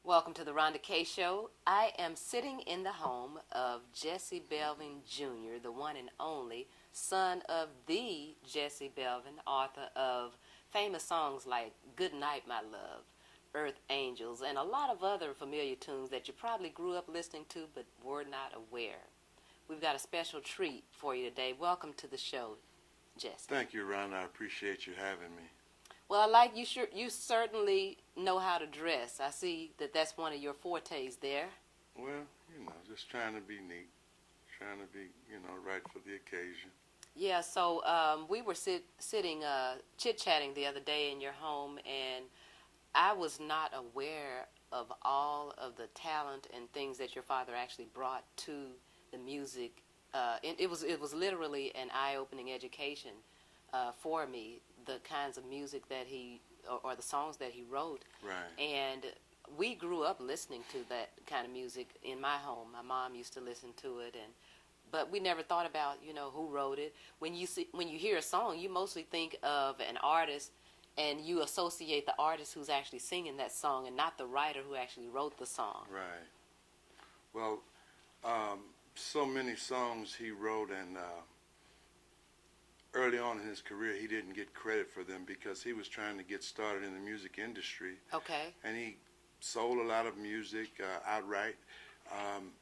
Welcome to the Rhonda Kay Show. I am sitting in the home of Jesse Belvin Jr., the one and only son of the Jesse Belvin, author of famous songs like Good Night, My Love, Earth Angels, and a lot of other familiar tunes that you probably grew up listening to but were not aware. We've got a special treat for you today. Welcome to the show, Jesse. Thank you, Rhonda. I appreciate you having me. Well, like you certainly know how to dress. I see that that's one of your fortes there. Well, just trying to be neat, trying to be, right for the occasion. Yeah, so we were sitting chit-chatting the other day in your home, and I was not aware of all of the talent and things that your father actually brought to the music. It was literally an eye-opening education for me, the kinds of music that or the songs that he wrote. Right. And we grew up listening to that kind of music in my home. My mom used to listen to it, but we never thought about, who wrote it. When you hear a song, you mostly think of an artist, and you associate the artist who's actually singing that song and not the writer who actually wrote the song. Right. Well, so many songs he wrote, and early on in his career, he didn't get credit for them because he was trying to get started in the music industry. Okay. And he sold a lot of music outright.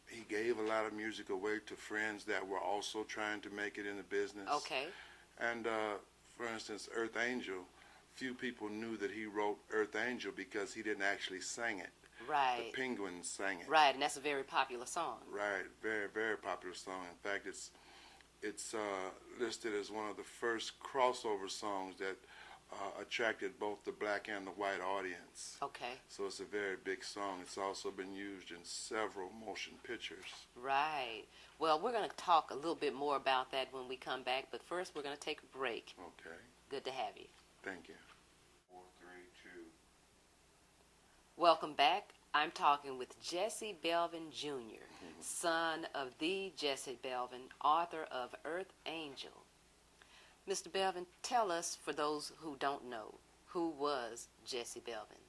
He gave a lot of music away to friends that were also trying to make it in the business. Okay. And for instance, Earth Angel, few people knew that he wrote Earth Angel because he didn't actually sing it. Right. The Penguins sang it. Right, and that's a very popular song. Right, very, very popular song. In fact, it's listed as one of the first crossover songs that attracted both the black and the white audience. Okay. So it's a very big song. It's also been used in several motion pictures. Right. Well, we're going to talk a little bit more about that when we come back, but first we're going to take a break. Okay. Good to have you. Thank you. 4, 3, 2. Welcome back. I'm talking with Jesse Belvin Jr., son of the Jesse Belvin, author of Earth Angel. Mr. Belvin, tell us, for those who don't know, who was Jesse Belvin?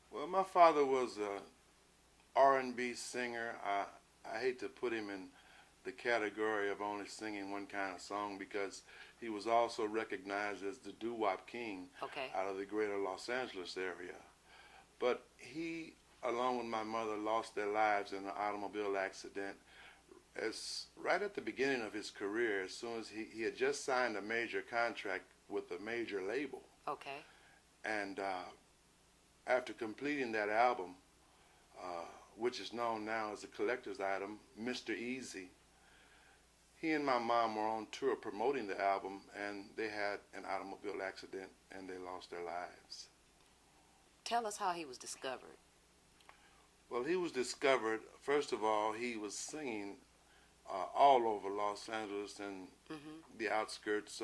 Well, my father was a R&B singer. I hate to put him in the category of only singing one kind of song because he was also recognized as the doo-wop king out of the greater Los Angeles area. But he, along with my mother, lost their lives in an automobile accident right at the beginning of his career, as soon as he had just signed a major contract with a major label. Okay. And after completing that album, which is known now as a collector's item, Mr. Easy, he and my mom were on tour promoting the album, and they had an automobile accident, and they lost their lives. Tell us how he was discovered. Well, he was discovered, first of all, he was singing all over Los Angeles and the outskirts.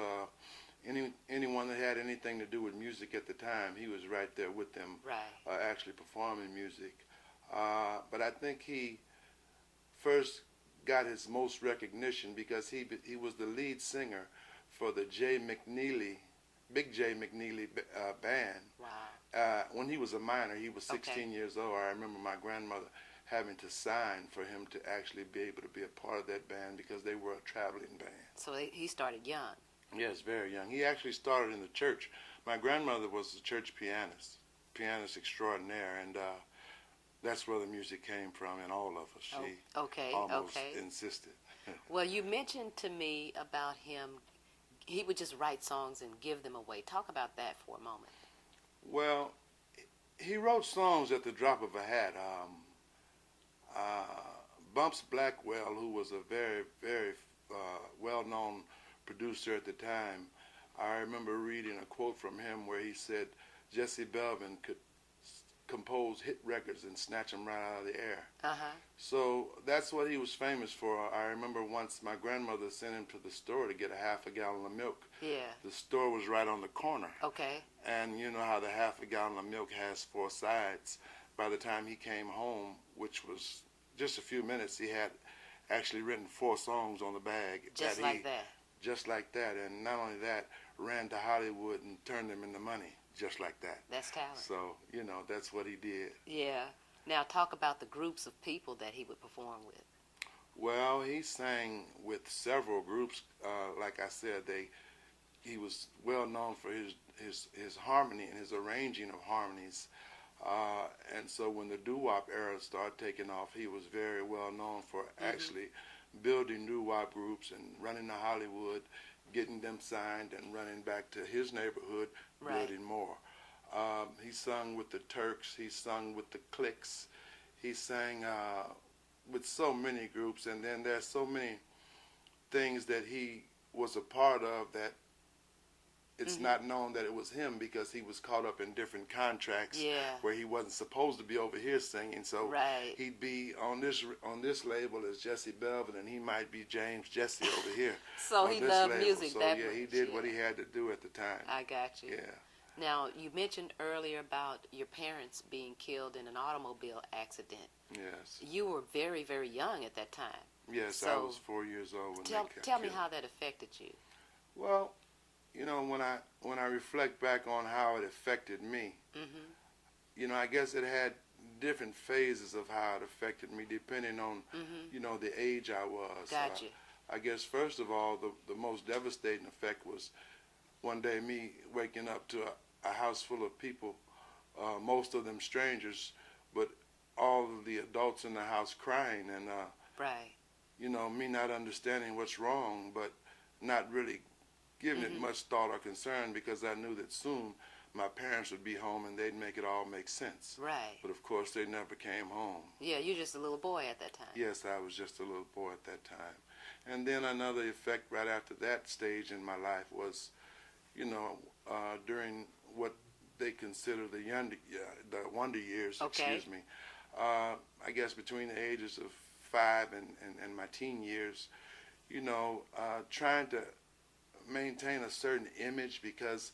Anyone that had anything to do with music at the time, he was right there with them, actually performing music. But I think he first got his most recognition because he was the lead singer for the Big J McNeely band. Wow. When he was a minor, he was 16 years old. I remember my grandmother having to sign for him to actually be able to be a part of that band because they were a traveling band. So he started young. Yes, very young. He actually started in the church. My grandmother was a church pianist extraordinaire, and that's where the music came from in all of us. She almost insisted. Well, you mentioned to me about him, he would just write songs and give them away. Talk about that for a moment. Well, he wrote songs at the drop of a hat. Bumps Blackwell, who was a very, very well-known producer at the time, I remember reading a quote from him where he said Jesse Belvin could compose hit records and snatch them right out of the air. So that's what he was famous for. I remember once my grandmother sent him to the store to get a half a gallon of milk. Yeah. The store was right on the corner. Okay. And you know how the half a gallon of milk has 4 sides. By the time he came home, which was just a few minutes, he had actually written 4 songs on the bag. Just like that. Just like that. And not only that, ran to Hollywood and turned them into money just like that. That's talent. So, that's what he did. Yeah. Now talk about the groups of people that he would perform with. Well, he sang with several groups. Like I said, he was well known for his harmony and his arranging of harmonies. And so when the doo-wop era started taking off, he was very well known for actually building doo-wop groups and running to Hollywood, getting them signed, and running back to his neighborhood, building more. He sung with the Turks. He sung with the Clicks. He sang with so many groups, and then there's so many things that he was a part of that it's not known that it was him, because he was caught up in different contracts where he wasn't supposed to be over here singing. So he'd be on this label as Jesse Belvin, and he might be James Jesse over here. So he loved music that much. He did what he had to do at the time. I got you. Yeah. Now, you mentioned earlier about your parents being killed in an automobile accident. Yes. You were very, very young at that time. Yes, so I was 4 years old when they got Tell me killed. how that affected you. Well, when I reflect back on how it affected me, I guess it had different phases of how it affected me depending on, the age I was. Gotcha. I guess first of all, the most devastating effect was one day me waking up to a house full of people, most of them strangers, but all of the adults in the house crying, and me not understanding what's wrong, but not really giving it much thought or concern, because I knew that soon my parents would be home and they'd make it all make sense. Right. But of course they never came home. Yeah, you're just a little boy at that time. Yes, I was just a little boy at that time. And then another effect right after that stage in my life was, during what they consider the wonder years, excuse me. I guess between the ages of 5 and my teen years, trying to maintain a certain image, because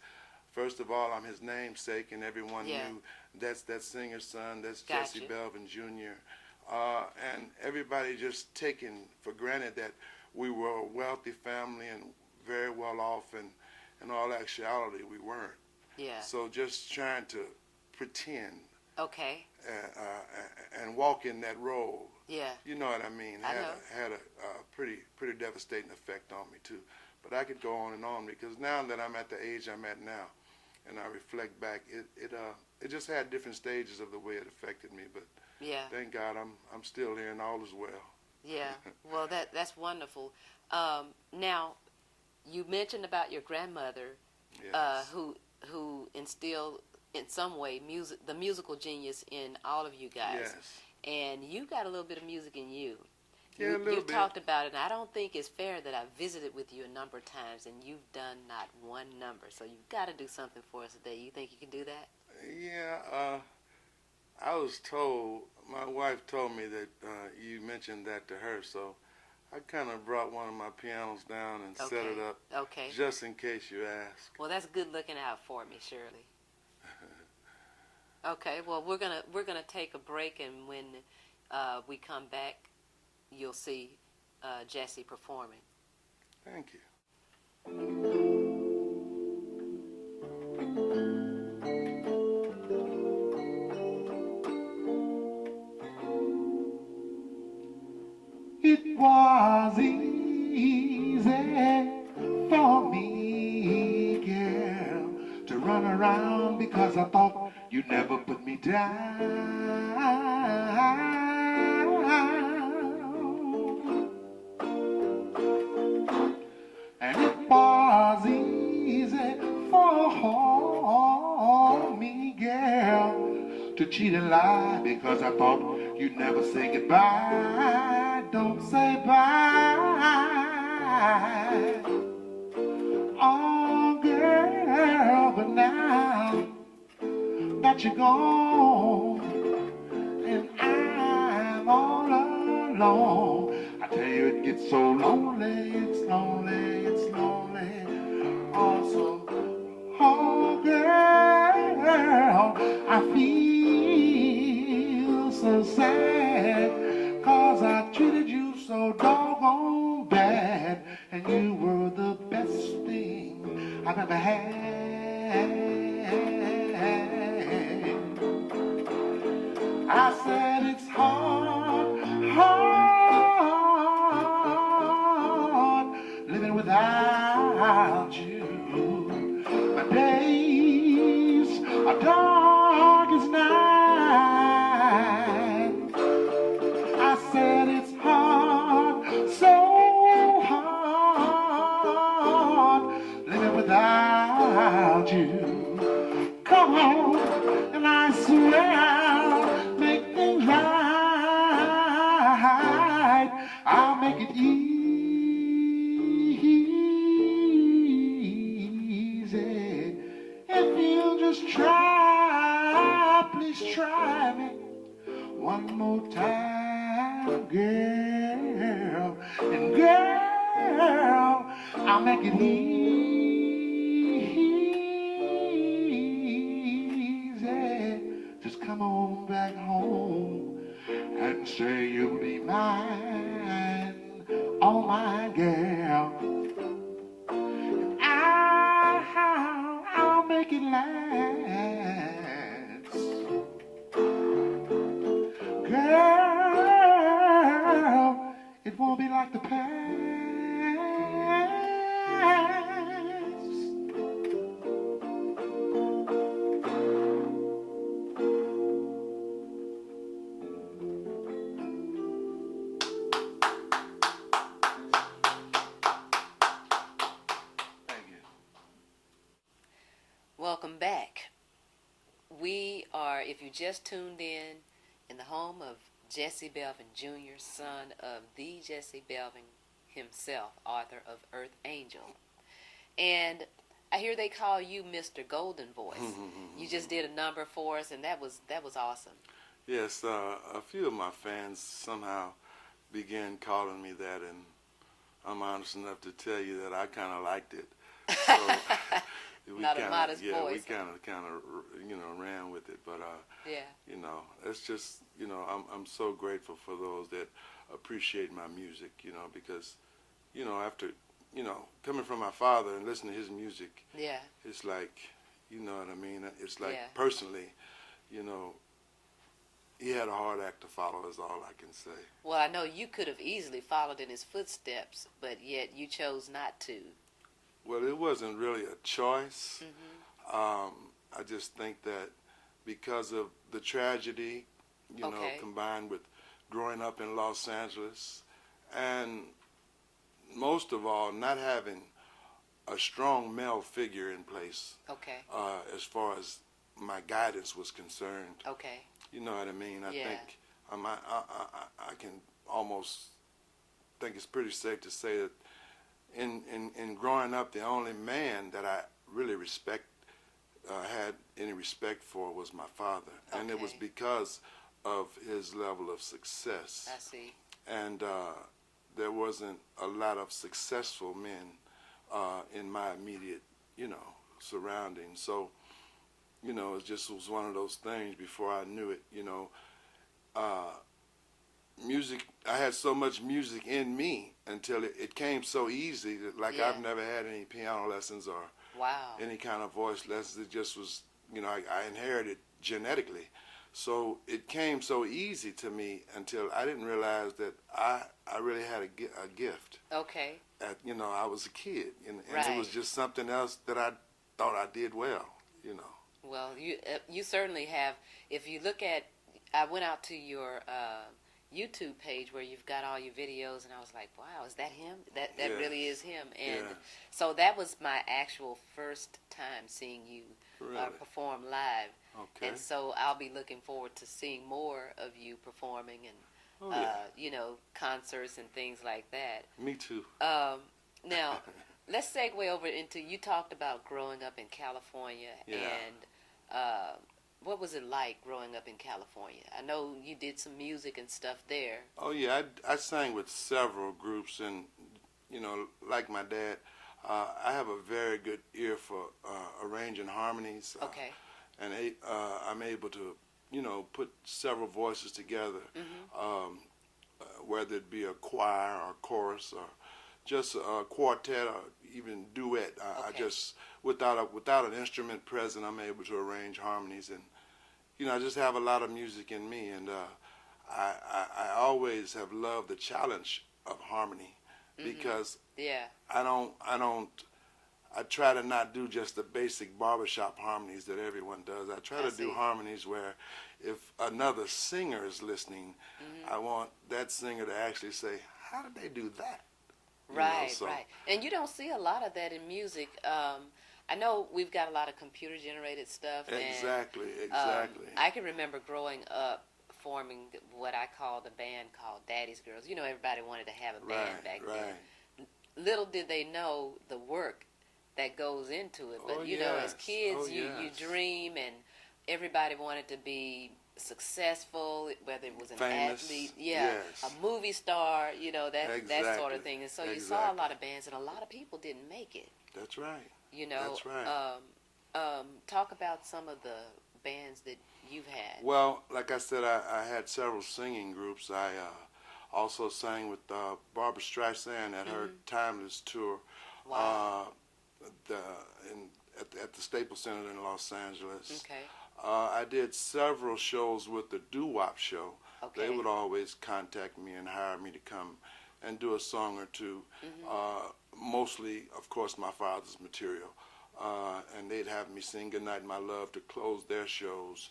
first of all, I'm his namesake, and everyone knew that's that singer's son, that's Jesse Belvin Jr. And everybody just taking for granted that we were a wealthy family and very well off, and in all actuality we weren't. Yeah. So just trying to pretend. Okay. And walk in that role. Yeah. You know what I mean? Had a pretty devastating effect on me too. But I could go on and on, because now that I'm at the age I'm at now, and I reflect back, it just had different stages of the way it affected me. But thank God I'm still here and all is well. Yeah. Well, that's wonderful. Now, you mentioned about your grandmother, who instilled in some way the musical genius in all of you guys. Yes. And you got a little bit of music in you. Yeah, a little You've bit. talked about it, and I don't think it's fair that I've visited with you a number of times and you've done not one number. So you've got to do something for us today. You think you can do that? Yeah, I was told, my wife told me that you mentioned that to her, so I kind of brought one of my pianos down and set it up, just in case you ask. Well, that's good looking out for me, Shirley. Okay, well, we're gonna take a break, and when we come back, you'll see Jesse performing. Thank you. It was easy for me, girl, to run around because I thought you'd never put me down. And it was easy for me, girl, to cheat and lie because I thought you'd never say goodbye. Don't say bye. Oh, girl, but now that you're gone and I'm all alone, I tell you it gets so lonely, it's lonely, it's lonely. Also, oh, girl, I feel so sad, 'cause I treated you so doggone bad, and you were the best thing I've ever ever had. I said it's hard, hard living without you. My days are dark as night. I said it's hard, so hard living without you. Come on, and I swear I'll make things right. I'll make it easy. If you just try, please try me one more time, girl. And girl, I'll make it easy. Just come on back home and say you'll be mine, oh my girl. I'll make it last. Girl, it won't be like the past. Thank you. Welcome back. We are, if you just tuned in the home of Jesse Belvin Jr., son of the Jesse Belvin himself, author of Earth Angel. And I hear they call you Mr. Golden Voice. You just did a number for us, and that was awesome. Yes, a few of my fans somehow began calling me that, and I'm honest enough to tell you that I kind of liked it. So Not a modest we voice. kind of ran with it. But Yeah. it's just I'm so grateful for those that appreciate my music. Because after coming from my father and listening to his music, Yeah. it's like, you know what I mean. It's like Yeah. personally, he had a hard act to follow, is all I can say. Well, I know you could have easily followed in his footsteps, but yet you chose not to. Well, it wasn't really a choice. Mm-hmm. I just think that because of the tragedy, Okay. combined with growing up in Los Angeles, and most of all, not having a strong male figure in place Okay. as far as my guidance was concerned. Okay. You know what I mean? I Yeah. think I can almost think it's pretty safe to say that in growing up, the only man that I really had any respect for was my father, and it was Okay. because of his level of success. I see. And there wasn't a lot of successful men in my immediate, surroundings. So, it just was one of those things. Before I knew it, music. I had so much music in me until it came so easy that, like, Yeah. I've never had any piano lessons or Wow. any kind of voice lessons. It just was, I inherited genetically. So it came so easy to me until I didn't realize that I really had a gift. Okay. I was a kid, and Right. it was just something else that I thought I did well. Well, you certainly have. If you look at, I went out to your YouTube page where you've got all your videos, and I was like, wow, is that him? That Yes. really is him. And Yeah. so that was my actual first time seeing you Really? perform live. Okay. And so I'll be looking forward to seeing more of you performing and Oh, yeah. concerts and things like that. Me too. Now, let's segue over into, you talked about growing up in California. Yeah. And what was it like growing up in California? I know you did some music and stuff there. Oh yeah, I sang with several groups, and like my dad, I have a very good ear for arranging harmonies. Okay. And I'm able to, put several voices together, Mm-hmm. whether it be a choir or chorus or, just a quartet or even duet. I Okay. just without an instrument present, I'm able to arrange harmonies, and I just have a lot of music in me, and I always have loved the challenge of harmony because Yeah. I try to not do just the basic barbershop harmonies that everyone does. I try I to do see. harmonies where if another singer is listening, I want that singer to actually say, how did they do that? Right, So right. And you don't see a lot of that in music. I know we've got a lot of computer generated stuff. exactly, And, exactly. I can remember growing up forming what I called a band called Daddy's Girls. You know, everybody wanted to have a band back then. Little did they know the work that goes into it. But, Oh, you know, as yes. kids, Oh, you yes. dream, and everybody wanted to be successful, whether it was an Famous. athlete, yeah, Yes. a movie star, you know, that sort Exactly. of thing. And so you saw a Exactly. lot of bands, and a lot of people didn't make it. That's right. You know, That's right. talk about some of the bands that you've had. Well, like I said, I had several singing groups. I also sang with Barbara Streisand at her Timeless tour. Wow. At the Staples Center in Los Angeles. Okay. I did several shows with the Doo-Wop show. Okay. They would always contact me and hire me to come and do a song or two. Mostly, of course, my father's material. And they'd have me sing Goodnight My Love to close their shows.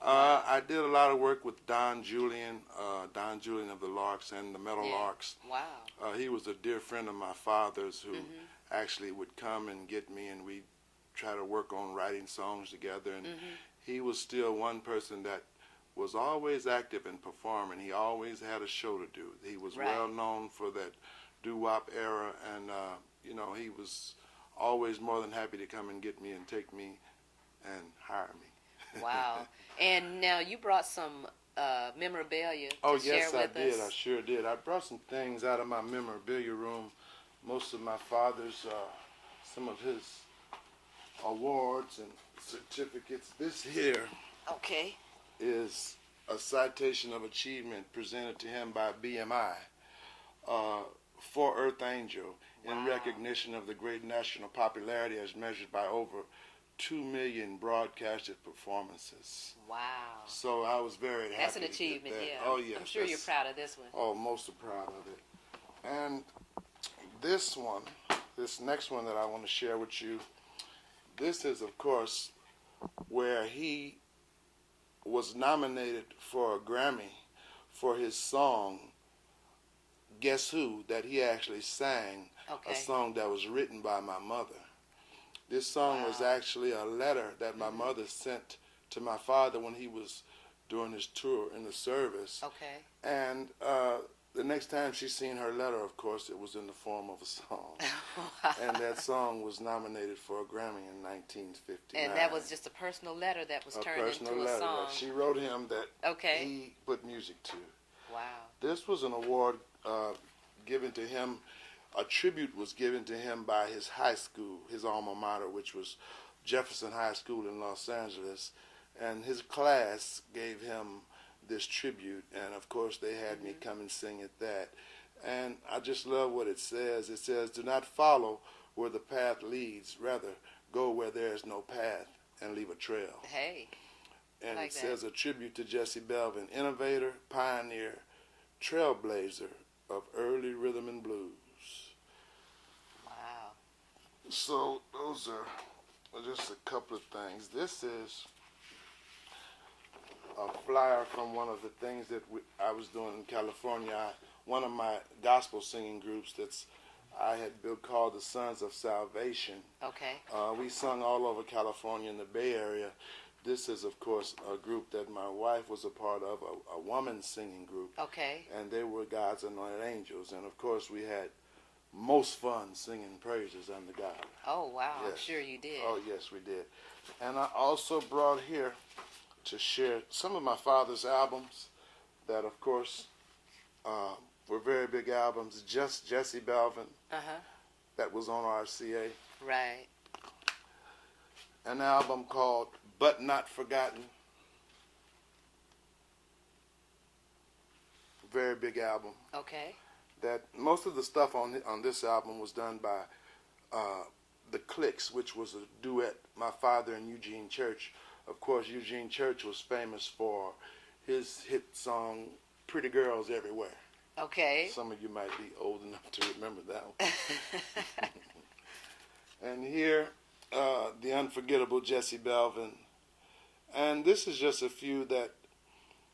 I did a lot of work with Don Julian of the Larks and the Metal Larks. Wow. He was a dear friend of my father's who actually would come and get me, and we'd try to work on writing songs together. And he was still one person that was always active and performing. He always had a show to do. He was well known for that doo-wop era, and he was always more than happy to come and get me and take me and hire me. Wow. And now you brought some memorabilia to Oh, share yes, I with did. us. I sure did. I brought some things out of my memorabilia room. Most of my father's, some of his awards and certificates. This here Okay. is a citation of achievement presented to him by BMI for Earth Angel in recognition of the great national popularity as measured by over 2 million broadcasted performances. Wow. So I was very happy. That's an to get achievement, that. yeah. Oh, yes. I'm sure you're proud of this one. Oh, most proud of it. And this one, this next one that I want to share with you, this is, of course, where he was nominated for a Grammy for his song, Guess Who, that he actually sang, a song that was written by my mother. This song was actually a letter that my mother sent to my father when he was doing his tour in the service. Okay. And the next time she seen her letter, of course, it was in the form of a song. And that song was nominated for a Grammy in 1959. And that was just a personal letter that was turned into a song. That she wrote him that Okay. he put music to. Wow. This was an award given to him. A tribute was given to him by his high school, his alma mater, which was Jefferson High School in Los Angeles. And his class gave him this tribute, and of course they had me come and sing at that. And I just love what it says. It says, do not follow where the path leads, rather go where there is no path and leave a trail. Hey. And like it says, a tribute to Jesse Belvin, innovator, pioneer, trailblazer of early rhythm and blues. Wow. So those are just a couple of things. This is a flyer from one of the things that I was doing in California. One of my gospel singing groups I had built called the Sons of Salvation. Okay. We sung all over California in the Bay Area. This is, of course, a group that my wife was a part of, a woman singing group. Okay. And they were God's anointed angels. And, of course, we had most fun singing praises unto God. Oh, wow. Yes. I'm sure you did. Oh, yes, we did. And I also brought here to share some of my father's albums that, of course, were very big albums. Just Jesse Belvin, that was on RCA. Right. An album called But Not Forgotten. Very big album. Okay. that most of the stuff on this album was done by the Clicks, which was a duet, my father and Eugene Church. Of course, Eugene Church was famous for his hit song, Pretty Girls Everywhere. Okay. Some of you might be old enough to remember that one. And here, the unforgettable Jesse Belvin. And this is just a few that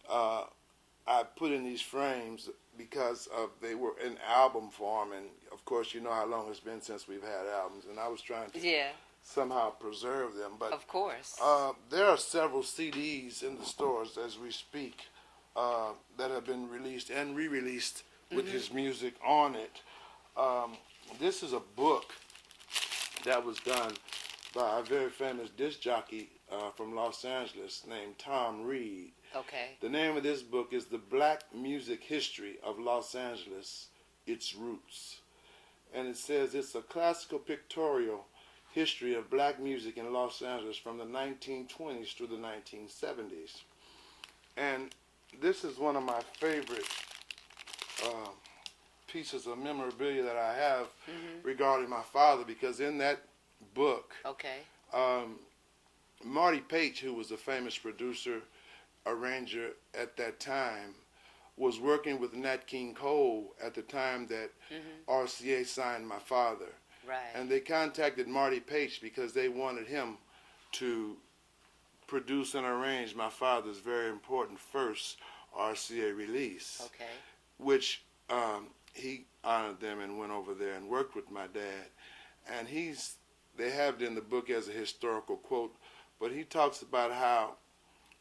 I put in these frames because they were in album form. And, of course, you know how long it's been since we've had albums. And I was trying to somehow preserve them. But of course. There are several CDs in the stores as we speak that have been released and re-released with his music on it. This is a book that was done by a very famous disc jockey from Los Angeles named Tom Reed. Okay. The name of this book is The Black Music History of Los Angeles, Its Roots. And it says it's a classical pictorial history of black music in Los Angeles from the 1920s through the 1970s. And this is one of my favorite pieces of memorabilia that I have regarding my father, because in that book, Marty Page, who was a famous producer, arranger at that time, was working with Nat King Cole at the time that RCA signed my father. Right. And they contacted Marty Page because they wanted him to produce and arrange my father's very important first RCA release. Okay. Which he honored them and went over there and worked with my dad. And they have it in the book as a historical quote, but he talks about how,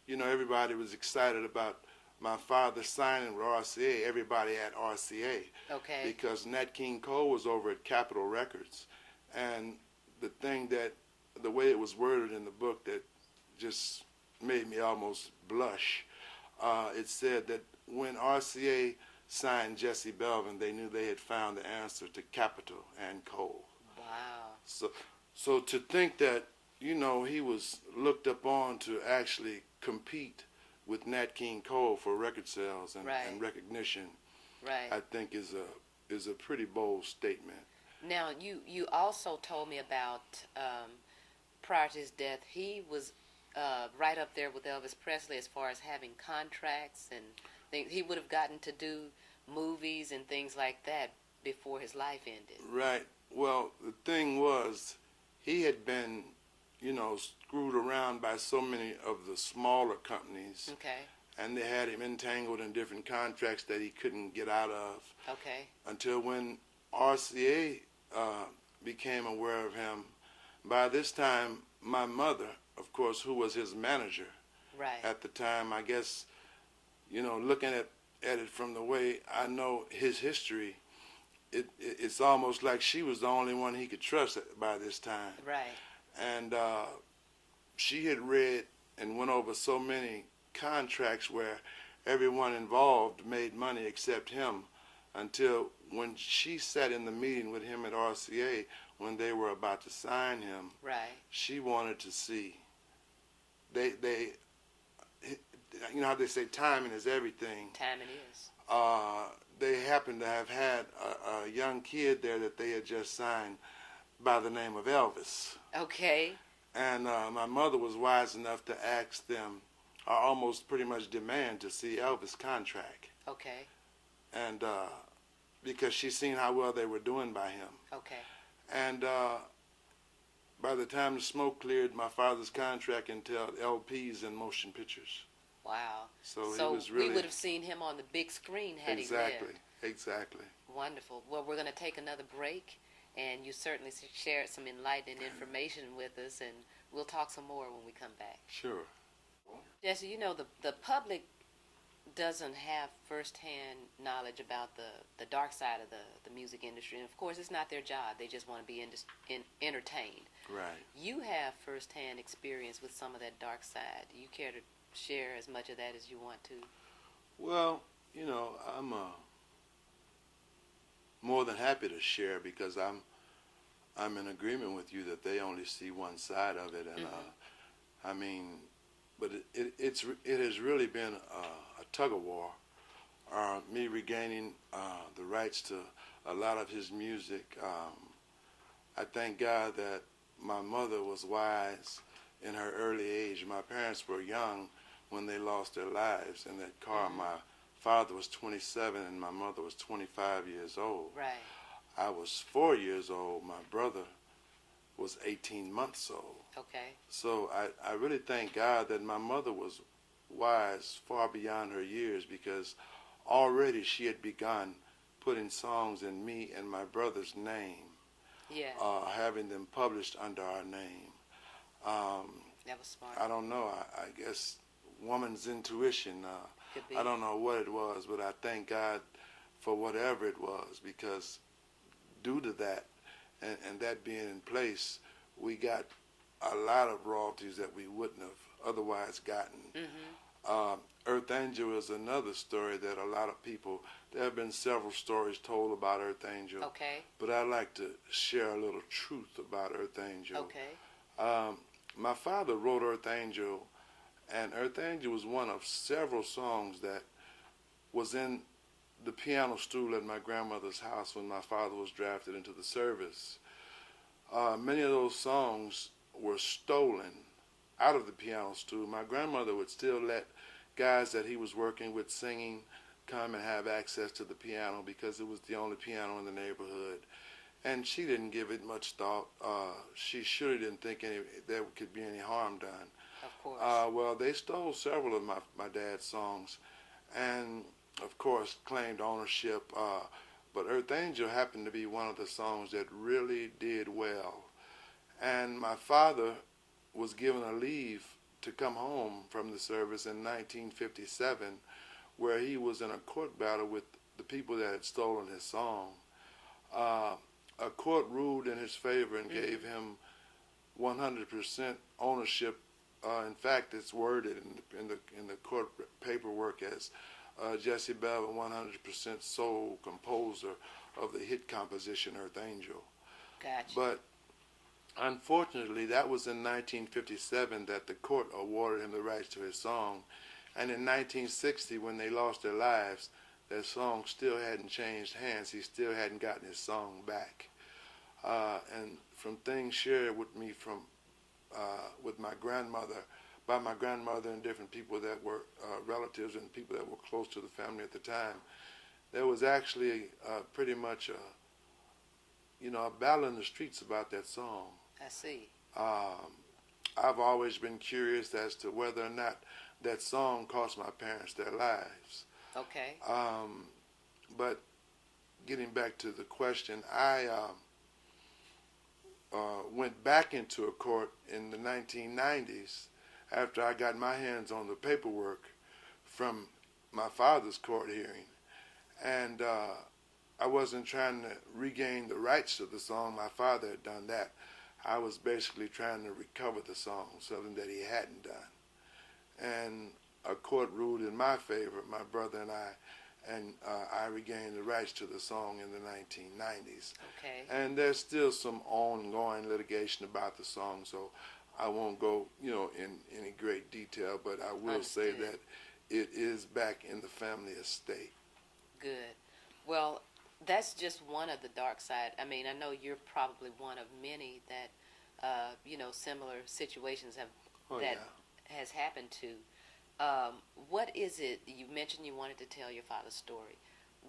you know, everybody was excited about my father signing with RCA, everybody at RCA. Okay. Because Nat King Cole was over at Capitol Records. And the way it was worded in the book that just made me almost blush, it said that when RCA signed Jesse Belvin, they knew they had found the answer to Capitol and Cole. Wow. So to think that, you know, he was looked upon to actually compete with Nat King Cole for record sales and recognition, I think is a pretty bold statement. Now, you also told me about prior to his death, he was right up there with Elvis Presley as far as having contracts and things. He would have gotten to do movies and things like that before his life ended. Right. Well, the thing was, he had been, you know, screwed around by so many of the smaller companies. Okay. And they had him entangled in different contracts that he couldn't get out of. Okay. Until when RCA became aware of him. By this time, my mother, of course, who was his manager at the time, I guess, you know, looking at it from the way I know his history, it's almost like she was the only one he could trust by this time. Right. And she had read and went over so many contracts where everyone involved made money except him, until when she sat in the meeting with him at RCA when they were about to sign him, she wanted to see. They you know how they say timing is everything. Timing is. They happened to have had a young kid there that they had just signed by the name of Elvis. Okay. And my mother was wise enough to ask them, or almost pretty much demand, to see Elvis' contract. Okay. And because she seen how well they were doing by him. Okay. And by the time the smoke cleared, my father's contract entailed LPs and motion pictures. Wow. So he was really... we would have seen him on the big screen had he lived. Exactly. Wonderful. Well, we're going to take another break, and you certainly shared some enlightening information with us, and we'll talk some more when we come back. Sure. Jesse, you know, the public doesn't have first-hand knowledge about the dark side of the music industry, and of course it's not their job. They just want to be entertained. Right. You have first-hand experience with some of that dark side. Do you care to share as much of that as you want to? Well, you know, I'm more than happy to share, because I'm in agreement with you that they only see one side of it, and I mean, but it has really been a tug of war me regaining the rights to a lot of his music. I thank God that my mother was wise in her early age. My parents were young when they lost their lives in that car. Mm-hmm. My father was 27 and my mother was 25 years old. Right. I was 4 years old. My brother was 18 months old. Okay. So I really thank God that my mother was wise far beyond her years, because already she had begun putting songs in me and my brother's name, Yeah. having them published under our name. That was smart. I don't know. I guess woman's intuition. Could be. I don't know what it was, but I thank God for whatever it was, because due to that and that being in place, we got a lot of royalties that we wouldn't have otherwise gotten. Mm-hmm. Earth Angel is another story that a lot of people, there have been several stories told about Earth Angel, Okay. but I like to share a little truth about Earth Angel. Okay. My father wrote Earth Angel, and Earth Angel was one of several songs that was in the piano stool at my grandmother's house when my father was drafted into the service. Many of those songs were stolen out of the piano stool. My grandmother would still let guys that he was working with singing come and have access to the piano because it was the only piano in the neighborhood. And she didn't give it much thought. She surely didn't think there could be any harm done. Of course. Well, they stole several of my dad's songs and, of course, claimed ownership. But Earth Angel happened to be one of the songs that really did well. And my father was given a leave to come home from the service in 1957, where he was in a court battle with the people that had stolen his song. A court ruled in his favor and gave him 100% ownership. In fact, it's worded in the court paperwork as Jesse Belvin, 100% sole composer of the hit composition Earth Angel. Gotcha. But unfortunately, that was in 1957 that the court awarded him the rights to his song. And in 1960, when they lost their lives, that song still hadn't changed hands. He still hadn't gotten his song back. And from things shared with me from with my grandmother, by my grandmother and different people that were relatives and people that were close to the family at the time, there was actually pretty much a battle in the streets about that song. I see. I've always been curious as to whether or not that song cost my parents their lives. Okay. But getting back to the question, I went back into a court in the 1990s after I got my hands on the paperwork from my father's court hearing. And I wasn't trying to regain the rights to the song. My father had done that. I was basically trying to recover the song, something that he hadn't done. And a court ruled in my favor, my brother and I regained the rights to the song in the 1990s. Okay. And there's still some ongoing litigation about the song, so I won't go, in any great detail, but I will say Understood. that it is back in the family estate. Good. Well, that's just one of the dark side. I mean, I know you're probably one of many that, similar situations has happened to. What is it, you mentioned you wanted to tell your father's story.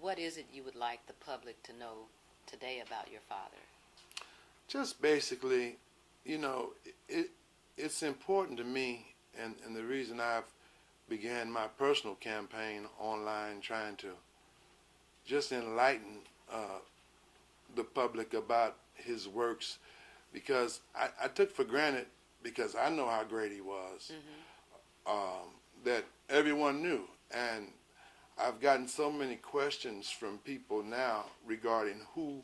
What is it you would like the public to know today about your father? Just basically, it's important to me, and the reason I've began my personal campaign online trying to just enlighten the public about his works, because I took for granted, because I know how great he was, that everyone knew. And I've gotten so many questions from people now regarding who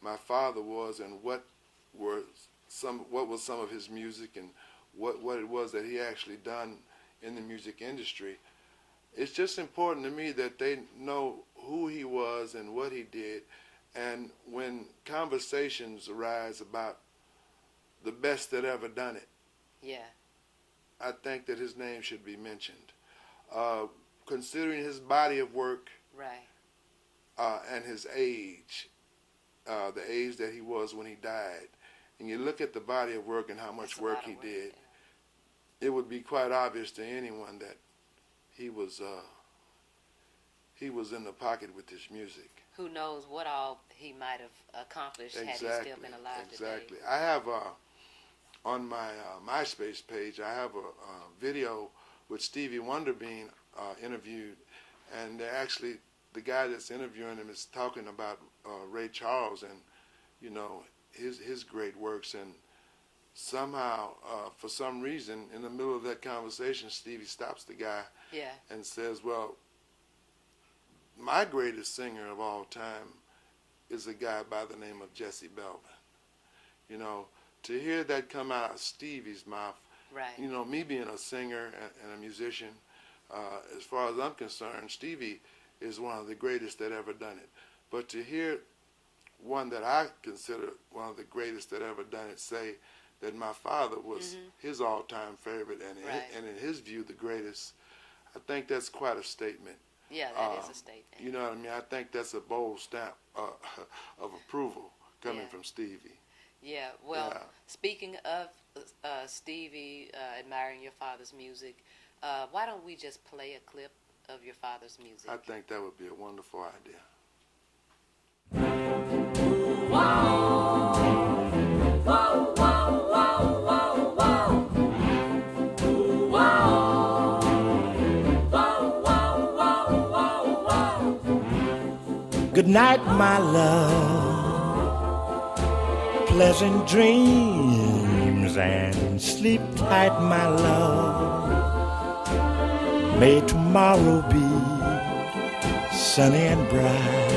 my father was and what was some of his music and what it was that he actually done in the music industry. It's just important to me that they know who he was and what he did. And when conversations arise about the best that ever done it, Yeah. I think that his name should be mentioned. Considering his body of work Right. And his age, the age that he was when he died, and you look at the body of work and how much That's a work lot of he work, did, yeah. it would be quite obvious to anyone that he was in the pocket with his music. Who knows what all he might have accomplished had he still been alive Exactly. today. I have on my MySpace page, I have a video with Stevie Wonder being interviewed, and they're actually, the guy that's interviewing him is talking about Ray Charles and, you know, his great works. And somehow, for some reason, in the middle of that conversation, Stevie stops the guy Yeah. and says, well, my greatest singer of all time is a guy by the name of Jesse Belvin. You know, to hear that come out of Stevie's mouth, Right. you know, me being a singer and a musician, as far as I'm concerned, Stevie is one of the greatest that ever done it. But to hear one that I consider one of the greatest that ever done it say that my father was his all-time favorite and, Right. and in his view the greatest, I think that's quite a statement. Yeah, that is a statement. You know what I mean? I think that's a bold stamp of approval coming from Stevie. Yeah, well, Yeah. speaking of Stevie admiring your father's music, why don't we just play a clip of your father's music? I think that would be a wonderful idea. Good night, my love. Pleasant dreams and sleep tight, my love. May tomorrow be sunny and bright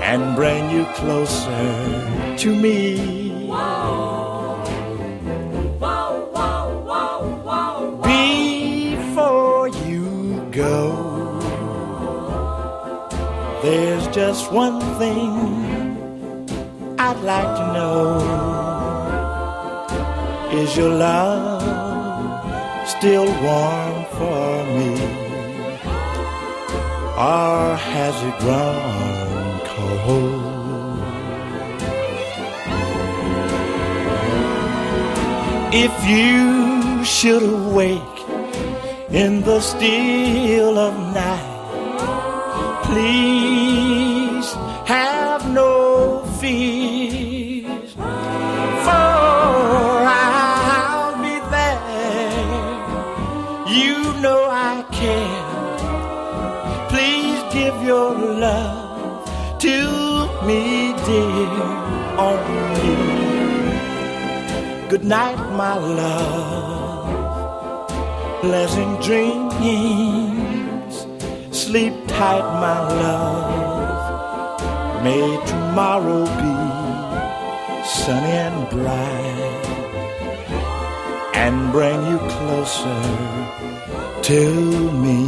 and bring you closer to me. Before you go, there's just one thing I'd like to know. Is your love still warm for me? Or has it grown cold? If you should awake in the still of night, please have no fears, for I'll be there. You know I care. Please give your love to me, dear, only. Good night, my love. Pleasant dreams. Sleep tight, my love. May tomorrow be sunny and bright and bring you closer to me.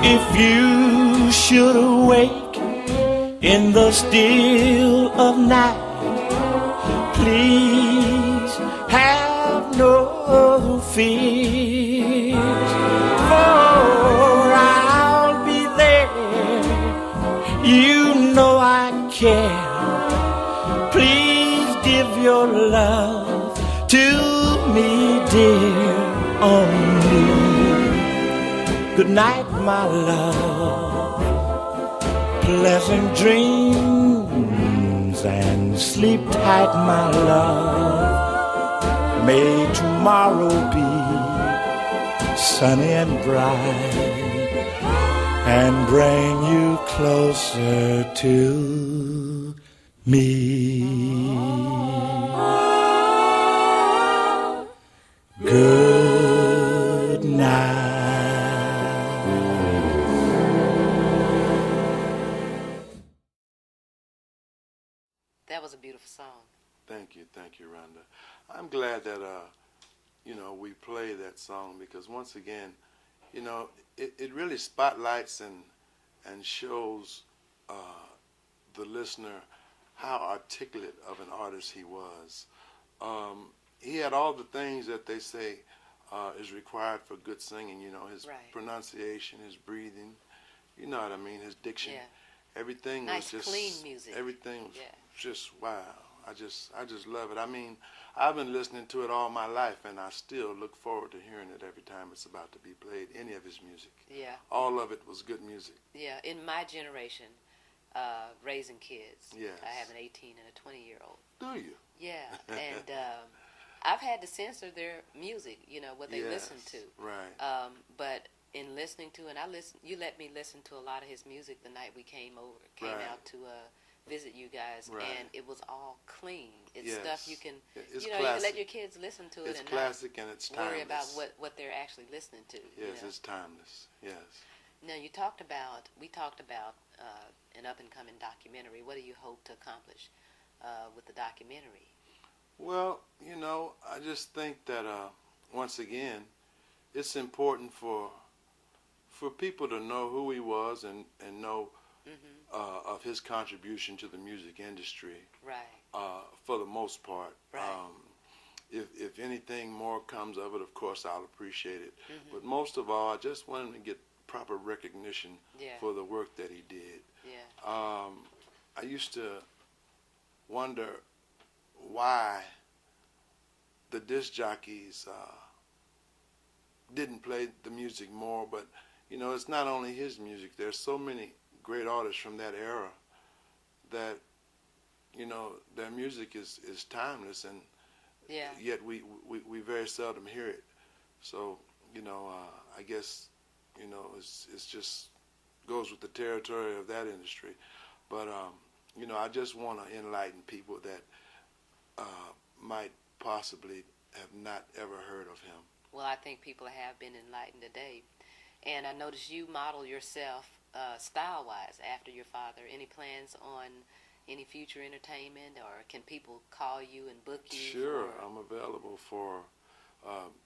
If you should awake in the still of night, please have no fears, for I'll be there. You know I care. Please give your love to me, dear, only. Good night, my love. Pleasant dreams and sleep tight, my love. May tomorrow be sunny and bright and bring you closer to me. Good night. That was a beautiful song. Thank you, Rhonda. I'm glad that you know, we play that song because once again, you know, it really spotlights and shows the listener how articulate of an artist he was. He had all the things that they say is required for good singing. You know, his Right. pronunciation, his breathing. You know what I mean? His diction. Yeah. Everything Nice, was just clean music. Everything was Yeah. just wow. I just love it. I mean, I've been listening to it all my life, and I still look forward to hearing it every time it's about to be played. Any of his music. Yeah. All of it was good music. Yeah. In my generation, raising kids. Yes. I have an 18 and a 20-year-old. Do you? Yeah. And I've had to censor their music, you know, what they Yes, listen to. Right. But in listening to, and you let me listen to a lot of his music the night we came Right. out to visit you guys, Right. and it was all clean. It's Yes. stuff you can, It's you know, you can let classic. your kids listen to it It's and classic and it's not timeless. worry about what they're actually listening to. Yes, you know? it's timeless. Yes. Now we talked about an up and coming documentary. What do you hope to accomplish with the documentary? Well, you know, I just think that once again, it's important for people to know who he was and know of his contribution to the music industry. Right. For the most part. Right. If anything more comes of it, of course I'll appreciate it. Mm-hmm. But most of all, I just want him to get proper recognition Yeah. for the work that he did. Yeah. I used to wonder why the disc jockeys didn't play the music more, but you know, it's not only his music. There's so many great artists from that era that, you know, their music is timeless, and Yeah. yet we very seldom hear it. So, you know, I guess, you know, it's just goes with the territory of that industry. But, you know, I just want to enlighten people that might possibly have not ever heard of him. Well, I think people have been enlightened today. And I noticed you model yourself style-wise after your father. Any plans on any future entertainment, or can people call you and book you? Sure, I'm available for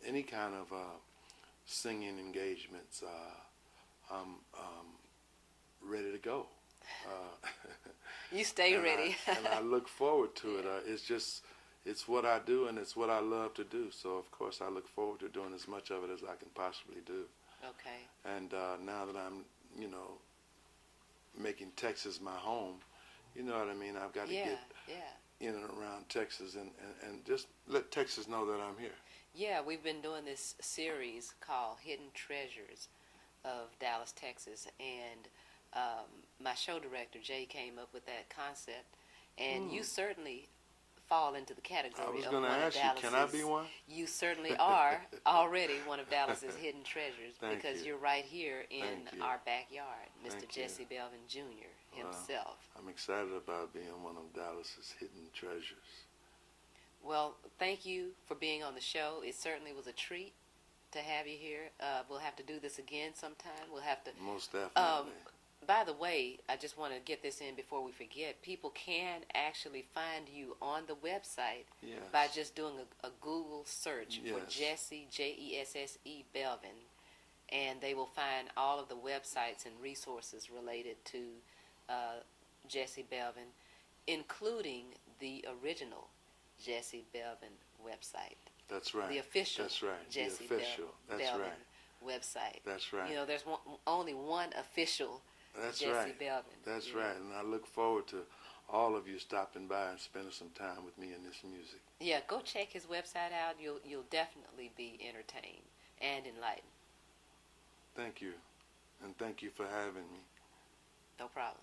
any kind of singing engagements. I'm ready to go. You stay ready. And I look forward to it. It's what I do, and it's what I love to do. So, of course, I look forward to doing as much of it as I can possibly do. Okay. And now that I'm, you know, making Texas my home, you know what I mean? I've got to get in and around Texas and just let Texas know that I'm here. Yeah, we've been doing this series called Hidden Treasures of Dallas, Texas. And my show director, Jay, came up with that concept. And you certainly fall into the category I was of going to one ask of you, Dallas's. can I be one? You certainly are already one of Dallas's hidden treasures. Thank because you. you're right here in Thank you. our backyard, Mr. Thank you. Jesse Belvin Jr. himself. I'm excited about being one of Dallas's hidden treasures. Well, thank you for being on the show. It certainly was a treat to have you here. We'll have to do this again sometime. We'll have to. Most definitely. By the way, I just want to get this in before we forget. People can actually find you on the website Yes. by just doing a Google search for Yes. Jesse, Jesse Belvin, and they will find all of the websites and resources related to Jesse Belvin, including the original Jesse Belvin website. That's right. The official That's right. Jesse the official. That's Belvin right. website. That's right. You know, there's only one official That's Jesse right. Belvin. That's you know. right. And I look forward to all of you stopping by and spending some time with me in this music. Yeah, go check his website out. You'll definitely be entertained and enlightened. Thank you. And thank you for having me. No problem.